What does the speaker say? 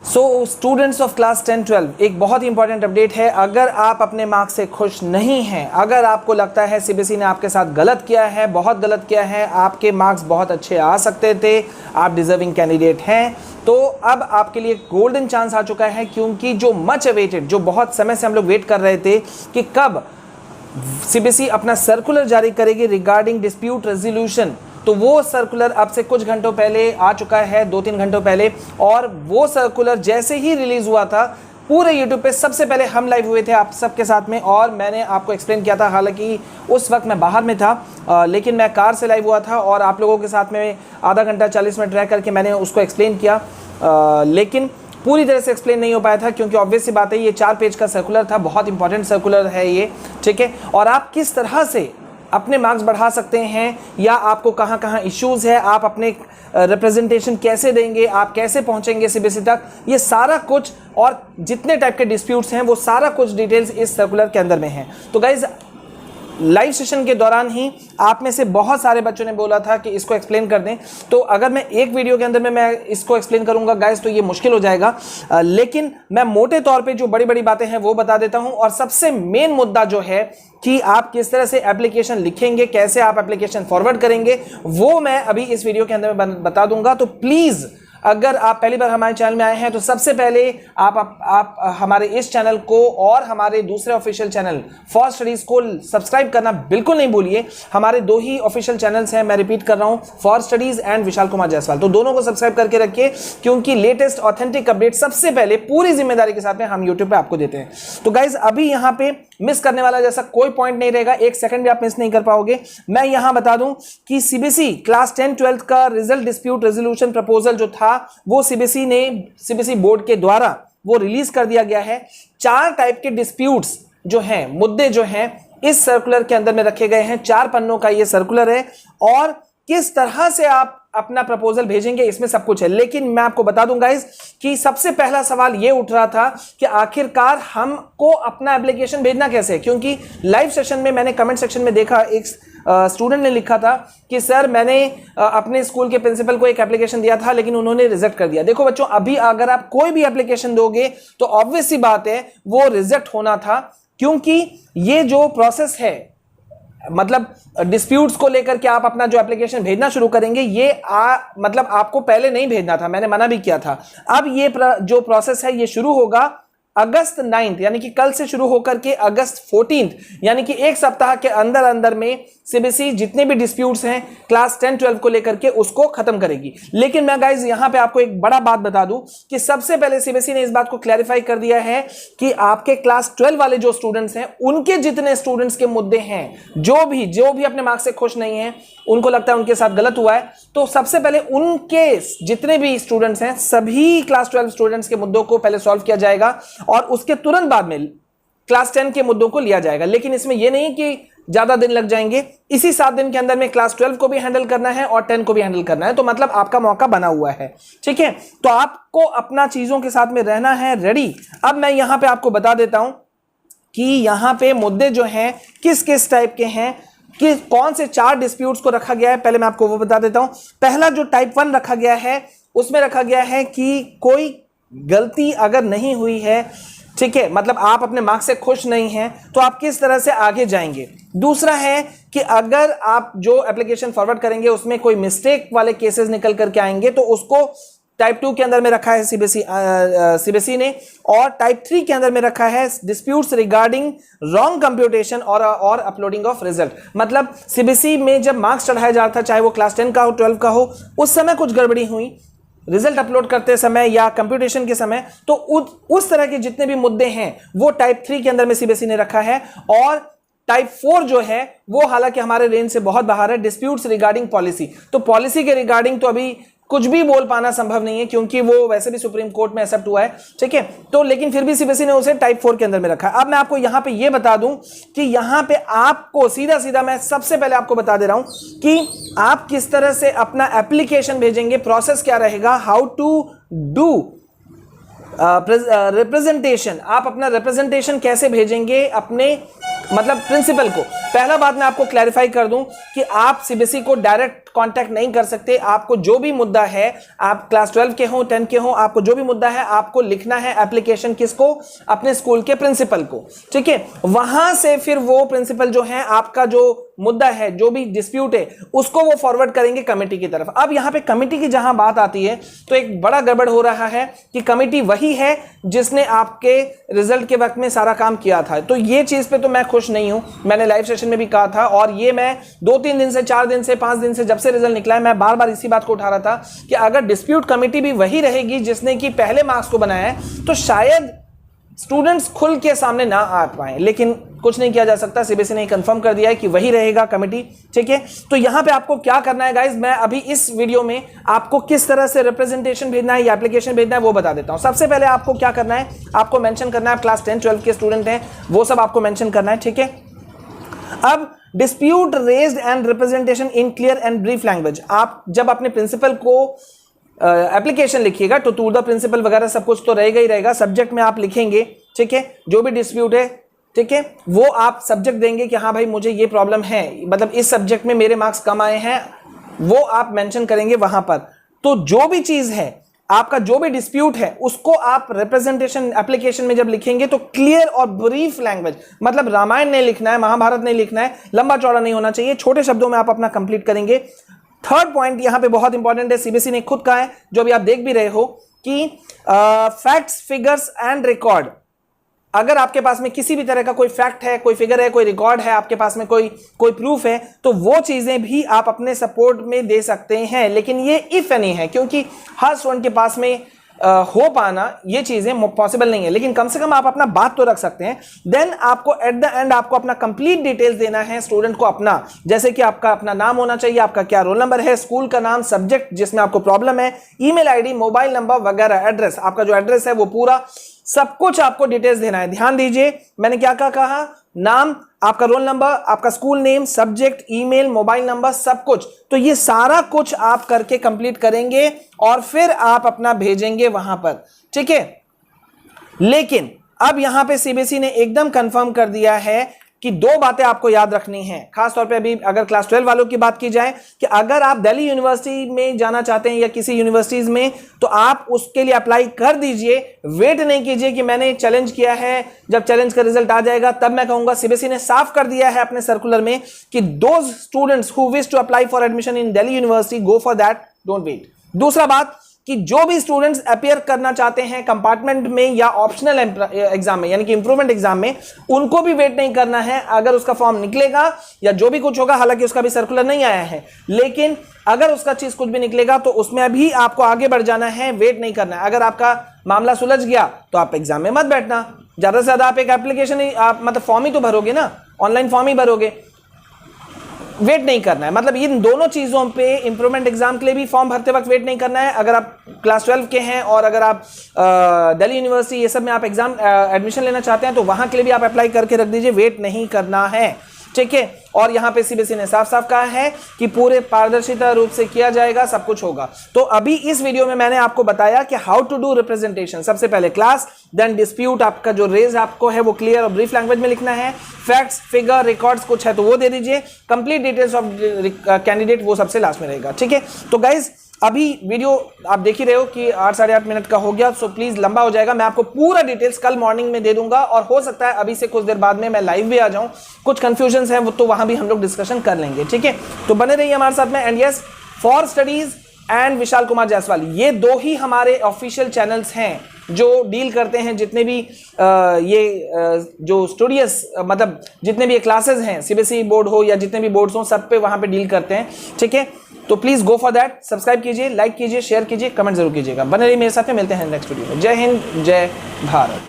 So students of class 10-12 एक बहुत ही important update है। अगर आप अपने मार्क्स से खुश नहीं हैं, अगर आपको लगता है सीबीएसई ने आपके साथ गलत किया है, बहुत गलत किया है, आपके मार्क्स बहुत अच्छे आ सकते थे, आप डिजर्विंग कैंडिडेट हैं, तो अब आपके लिए गोल्डन चांस आ चुका है। क्योंकि जो मच अवेटेड, जो बहुत समय से हम लोग वेट कर रहे थे कि कब सीबीएसई अपना सर्कुलर जारी करेगी रिगार्डिंग डिस्प्यूट रेजोल्यूशन, तो वो सर्कुलर अब से कुछ घंटों पहले आ चुका है, 2-3 घंटों पहले। और वो सर्कुलर जैसे ही रिलीज हुआ था, पूरे यूट्यूब पे सबसे पहले हम लाइव हुए थे आप सबके साथ में, और मैंने आपको एक्सप्लेन किया था। हालांकि उस वक्त मैं बाहर में था, लेकिन मैं कार से लाइव हुआ था और आप लोगों के साथ में आधा घंटा 40 मिनट रह करके मैंने उसको एक्सप्लेन किया, लेकिन पूरी तरह से एक्सप्लेन नहीं हो पाया था, क्योंकि ऑब्वियस सी बात है ये 4 पेज का सर्कुलर था, बहुत इंपॉर्टेंट सर्कुलर है ये, ठीक है। और आप किस तरह से अपने मार्क्स बढ़ा सकते हैं, या आपको कहाँ कहाँ इश्यूज़ है, आप अपने रिप्रेजेंटेशन कैसे देंगे, आप कैसे पहुँचेंगे सीबीएसई तक, ये सारा कुछ और जितने टाइप के डिस्प्यूट्स हैं वो सारा कुछ डिटेल्स इस सर्कुलर के अंदर में है। तो गाइज लाइव सेशन के दौरान ही आप में से बहुत सारे बच्चों ने बोला था कि इसको एक्सप्लेन कर दें, तो अगर मैं एक वीडियो के अंदर में मैं इसको एक्सप्लेन करूंगा गाइस तो ये मुश्किल हो जाएगा, लेकिन मैं मोटे तौर पे जो बड़ी बड़ी बातें हैं वो बता देता हूं। और सबसे मेन मुद्दा जो है कि आप किस तरह से एप्लीकेशन लिखेंगे, कैसे आप एप्लीकेशन फॉरवर्ड करेंगे, वो मैं अभी इस वीडियो के अंदर में बता दूंगा। तो प्लीज़ अगर आप पहली बार हमारे चैनल में आए हैं तो सबसे पहले आप हमारे इस चैनल को और हमारे दूसरे ऑफिशियल चैनल फॉर स्टडीज को सब्सक्राइब करना बिल्कुल नहीं भूलिए। हमारे 2 ही ऑफिशियल चैनल्स हैं, मैं रिपीट कर रहा हूं, for studies and Vishal Kumar Jaiswal, तो दोनों को सब्सक्राइब करके रखिए, क्योंकि लेटेस्ट ऑथेंटिक अपडेट सबसे पहले पूरी जिम्मेदारी के साथ में हम यूट्यूब पे आपको देते हैं। तो गाइज अभी यहां पे मिस करने वाला जैसा कोई पॉइंट नहीं रहेगा, 1 सेकंड भी आप मिस नहीं कर पाओगे। मैं यहां बता दूं कि सीबीएसई क्लास 10-12 का रिजल्ट डिस्प्यूट रेजोल्यूशन प्रपोजल जो था वो सीबीएसई बोर्ड के द्वारा वो रिलीज कर दिया गया है। 4 टाइप के डिस्प्यूट्स जो हैं, मुद्दे जो हैं, इस सर्कुलर के अंदर में रखे गए हैं। 4 पन्नों का ये सर्कुलर है, और किस तरह से आप अपना प्रपोजल भेजेंगे इसमें सब कुछ है। लेकिन मैं आपको बता दूं गाइस कि सबसे पहला सवाल ये उठ रहा था कि आखिरकार हमको अपना एप्लीकेशन भेजना कैसे है, क्योंकि लाइव सेशन में मैंने कमेंट सेक्शन में देखा एक स्टूडेंट ने लिखा था कि सर मैंने अपने स्कूल के प्रिंसिपल को एक एप्लीकेशन दिया था लेकिन उन्होंने रिजेक्ट कर दिया। देखो बच्चों, अभी अगर आप कोई भी एप्लीकेशन दोगे तो ऑब्वियस सी बात है वो रिजेक्ट होना था, क्योंकि ये जो प्रोसेस है, मतलब डिस्प्यूट्स को लेकर के आप अपना जो एप्लीकेशन भेजना शुरू करेंगे, ये मतलब आपको पहले नहीं भेजना था, मैंने मना भी किया था। अब ये जो प्रोसेस है ये शुरू होगा अगस्त 9 यानी कि कल से शुरू होकर के अगस्त 14 यानी कि एक सप्ताह के अंदर अंदर में सीबीएसई जितने भी डिस्प्यूट्स हैं क्लास 10-12 को लेकर के उसको खत्म करेगी। लेकिन मैं गाइज यहां पे आपको एक बड़ा बात बता दूं कि सबसे पहले सीबीएसई ने इस बात को क्लैरिफाई कर दिया है कि आपके क्लास 12 वाले जो स्टूडेंट्स हैं, उनके जितने स्टूडेंट्स के मुद्दे हैं, जो भी अपने मार्क्स से खुश नहीं है, उनको लगता है उनके साथ गलत हुआ है, तो सबसे पहले उनके जितने भी स्टूडेंट्स हैं, सभी क्लास 12 स्टूडेंट्स के मुद्दों को पहले सॉल्व किया जाएगा और उसके तुरंत बाद में क्लास 10 के मुद्दों को लिया जाएगा। लेकिन इसमें यह नहीं कि ज्यादा दिन लग जाएंगे, इसी 7 दिन के अंदर में क्लास 12 को भी हैंडल करना है और 10 को भी हैंडल करना है, तो मतलब आपका मौका बना हुआ है, ठीक है। तो आपको अपना चीजों के साथ में रहना है रेडी। अब मैं यहां पे आपको बता देता हूं कि यहां पे मुद्दे जो हैं किस किस टाइप के हैं, कि कौन से 4 डिस्प्यूट्स को रखा गया है, पहले मैं आपको वो बता देता हूं। पहला जो टाइप 1 रखा गया है, उसमें रखा गया है कि कोई गलती अगर नहीं हुई है, ठीक है, मतलब आप अपने मार्क्स से खुश नहीं हैं, तो आप किस तरह से आगे जाएंगे। दूसरा है कि अगर आप जो एप्लीकेशन फॉरवर्ड करेंगे उसमें कोई मिस्टेक वाले केसेस निकल करके आएंगे, तो उसको टाइप 2 के अंदर में रखा है सीबीएसई ने, और टाइप 3 के अंदर में रखा है डिस्प्यूट्स रिगार्डिंग रॉन्ग कंप्यूटेशन और अपलोडिंग ऑफ रिजल्ट। मतलब सीबीएसई में जब मार्क्स चढ़ाया जा रहा था, चाहे वो क्लास 10 का हो, 12 का हो, उस समय कुछ गड़बड़ी हुई रिजल्ट अपलोड करते समय या कंप्यूटेशन के समय, तो उस तरह के जितने भी मुद्दे हैं वो टाइप 3 के अंदर में सीबीएसई ने रखा है। और टाइप 4 जो है वो हालांकि हमारे रेंज से बहुत बाहर है, डिस्प्यूट्स रिगार्डिंग पॉलिसी। तो पॉलिसी के रिगार्डिंग तो अभी कुछ भी बोल पाना संभव नहीं है, क्योंकि वो वैसे भी सुप्रीम कोर्ट में एक्सेप्ट हुआ है, ठीक है। तो लेकिन फिर भी सीबीएसई ने उसे टाइप 4 के अंदर में रखा। अब मैं आपको यहां पे ये बता दूं कि यहां पे आपको सीधा मैं सबसे पहले आपको बता दे रहा हूं कि आप किस तरह से अपना एप्लीकेशन भेजेंगे, प्रोसेस क्या रहेगा, हाउ टू डू रिप्रेजेंटेशन। आप अपना रिप्रेजेंटेशन कैसे भेजेंगे अपने मतलब प्रिंसिपल को। पहला बात मैं आपको क्लैरिफाई कर दूं कि आप सीबीएसई को डायरेक्ट कांटेक्ट नहीं कर सकते। आपको जो भी मुद्दा है, आप क्लास 12 के हो 10 के हो, आपको जो भी मुद्दा है आपको लिखना है एप्लीकेशन किसको, अपने स्कूल के प्रिंसिपल को, ठीक है। वहां से फिर वो प्रिंसिपल जो है आपका जो मुद्दा है, जो भी डिस्प्यूट है, उसको वो फॉरवर्ड करेंगे कमेटी की तरफ। अब यहां पे कमेटी की जहां बात आती है तो एक बड़ा गड़बड़ हो रहा है कि कमेटी वही है जिसने आपके रिजल्ट के वक्त में सारा काम किया था। तो ये चीज पे तो मैं खुश नहीं हूं, मैंने लाइव सेशन में भी कहा था, और ये मैं 2-3 दिन से, 4 दिन से, 5 दिन से, जब से रिजल्ट निकला है, मैं बार बार इसी बात को उठा रहा था कि अगर डिस्प्यूट कमेटी भी वही रहेगी जिसने कि पहले मार्क्स को बनाया है तो शायद स्टूडेंट्स खुल के सामने ना आ पाए। लेकिन कुछ नहीं किया जा सकता, सीबीएसई ने कंफर्म कर दिया है कि वही रहेगा कमेटी, ठीक है। तो यहां पे आपको क्या करना है गाइस, मैं अभी इस वीडियो में आपको किस तरह से रिप्रेजेंटेशन भेजना है या एप्लीकेशन भेजना है वो बता देता हूं। सबसे पहले आपको क्या करना है, आपको मेंशन करना है, आप क्लास 10 12 के स्टूडेंट हैं वो सब आपको मेंशन करना है, ठीक है। अब dispute raised and representation in clear and brief language, आप जब अपने प्रिंसिपल को एप्लीकेशन लिखिएगा तो टू द प्रिंसिपल वगैरह सब कुछ तो रहेगा ही रहेगा। सब्जेक्ट में आप लिखेंगे, ठीक है, जो भी डिस्प्यूट है, ठीक है, वो आप सब्जेक्ट देंगे कि हाँ भाई मुझे ये प्रॉब्लम है, मतलब इस सब्जेक्ट में मेरे मार्क्स कम आए हैं, वो आप मेंशन करेंगे वहां पर। तो जो भी चीज है, आपका जो भी डिस्प्यूट है, उसको आप रिप्रेजेंटेशन एप्लीकेशन में जब लिखेंगे तो क्लियर और ब्रीफ लैंग्वेज, मतलब रामायण नहीं लिखना है, महाभारत नहीं लिखना है, लंबा चौड़ा नहीं होना चाहिए, छोटे शब्दों में आप अपना कंप्लीट करेंगे। थर्ड पॉइंट यहां पे बहुत इंपॉर्टेंट है, सीबीएसई ने खुद कहा है, जो भी आप देख भी रहे हो, कि फैक्ट्स, फिगर्स एंड रिकॉर्ड, अगर आपके पास में किसी भी तरह का कोई फैक्ट है, कोई फिगर है, कोई रिकॉर्ड है, आपके पास में कोई प्रूफ है, तो वो चीजें भी आप अपने सपोर्ट में दे सकते हैं। लेकिन ये इफ नहीं है, क्योंकि हर स्टूडेंट के पास में हो पाना ये चीजें पॉसिबल नहीं है, लेकिन कम से कम आप अपना बात तो रख सकते हैं। देन आपको एट द एंड आपको अपना कंप्लीट डिटेल्स देना है स्टूडेंट को अपना, जैसे कि आपका अपना नाम होना चाहिए, आपका क्या रोल नंबर है, स्कूल का नाम, सब्जेक्ट जिसमें आपको प्रॉब्लम है, ईमेल आईडी, मोबाइल नंबर वगैरह, एड्रेस, आपका जो एड्रेस है वो पूरा सब कुछ आपको डिटेल्स देना है। ध्यान दीजिए मैंने क्या कहा, नाम, आपका रोल नंबर, आपका school name, subject, email, mobile number, सब कुछ। तो ये सारा कुछ आप करके कंप्लीट करेंगे और फिर आप अपना भेजेंगे वहां पर, ठीक है। लेकिन अब यहां पे सीबीएसई ने एकदम कंफर्म कर दिया है कि 2 बातें आपको याद रखनी है, खास तौर पे अभी अगर क्लास 12 वालों की बात की जाए, कि अगर आप दिल्ली यूनिवर्सिटी में जाना चाहते हैं या किसी यूनिवर्सिटीज में, तो आप उसके लिए अप्लाई कर दीजिए। वेट नहीं कीजिए कि मैंने चैलेंज किया है, जब चैलेंज का रिजल्ट आ जाएगा तब मैं कहूंगा। सीबीएसई ने साफ कर दिया है अपने सर्कुलर में कि those students who wish to apply for admission in Delhi university, go for that, don't wait. दूसरा बात कि जो भी स्टूडेंट्स अपीयर करना चाहते हैं कंपार्टमेंट में या ऑप्शनल एग्जाम में, यानी कि इंप्रूवमेंट एग्जाम में, उनको भी वेट नहीं करना है। अगर उसका फॉर्म निकलेगा या जो भी कुछ होगा, हालांकि उसका भी सर्कुलर नहीं आया है, लेकिन अगर उसका चीज कुछ भी निकलेगा तो उसमें अभी आपको आगे बढ़ जाना है, वेट नहीं करना है। अगर आपका मामला सुलझ गया तो आप एग्जाम में मत बैठना, ज्यादा से ज्यादा आप एक एप्लीकेशन ही, आप मतलब फॉर्म ही तो भरोगे ना, ऑनलाइन फॉर्म ही भरोगे, वेट नहीं करना है। मतलब इन दोनों चीजों पे इंप्रूवमेंट एग्जाम के लिए भी फॉर्म भरते वक्त वेट नहीं करना है। अगर आप क्लास 12 के हैं और अगर आप दिल्ली यूनिवर्सिटी ये सब में आप एग्जाम एडमिशन लेना चाहते हैं तो वहां के लिए भी आप अप्लाई करके रख दीजिए, वेट नहीं करना है, ठीक है। और यहां पे सीबीएसई ने साफ साफ कहा है कि पूरे पारदर्शिता रूप से किया जाएगा, सब कुछ होगा। तो अभी इस वीडियो में मैंने आपको बताया कि हाउ टू डू रिप्रेजेंटेशन। सबसे पहले क्लास, देन डिस्प्यूट, आपका जो रेज आपको है वो क्लियर और ब्रीफ लैंग्वेज में लिखना है, फैक्ट्स, फिगर, रिकॉर्ड्स कुछ है तो वो दे दीजिए, कंप्लीट डिटेल्स ऑफ कैंडिडेट वो सबसे लास्ट में रहेगा, ठीक है। तो गाइज अभी वीडियो आप देख ही रहे हो कि 8 साढ़े 8 मिनट का हो गया, सो प्लीज लंबा हो जाएगा। मैं आपको पूरा डिटेल्स कल मॉर्निंग में दे दूंगा और हो सकता है अभी से कुछ देर बाद में मैं लाइव भी आ जाऊं, कुछ कंफ्यूजन है वो तो वहां भी हम लोग डिस्कशन कर लेंगे, ठीक है। तो बने रहिए हमारे साथ में। And yes, for studies and Vishal Kumar Jaiswal, ये 2 ही हमारे ऑफिशियल चैनल्स हैं जो डील करते हैं जितने भी जो स्टूडियस, मतलब जितने भी क्लासेस हैं, सीबीएसई बोर्ड हो या जितने भी बोर्ड्स हो, सब पे वहां पे डील करते हैं, ठीक है। तो please go for that, subscribe कीजिए, लाइक कीजिए, शेयर कीजिए, कमेंट जरूर कीजिएगा। बने रहिए मेरे साथ में, मिलते हैं नेक्स्ट वीडियो में। जय हिंद, जय भारत।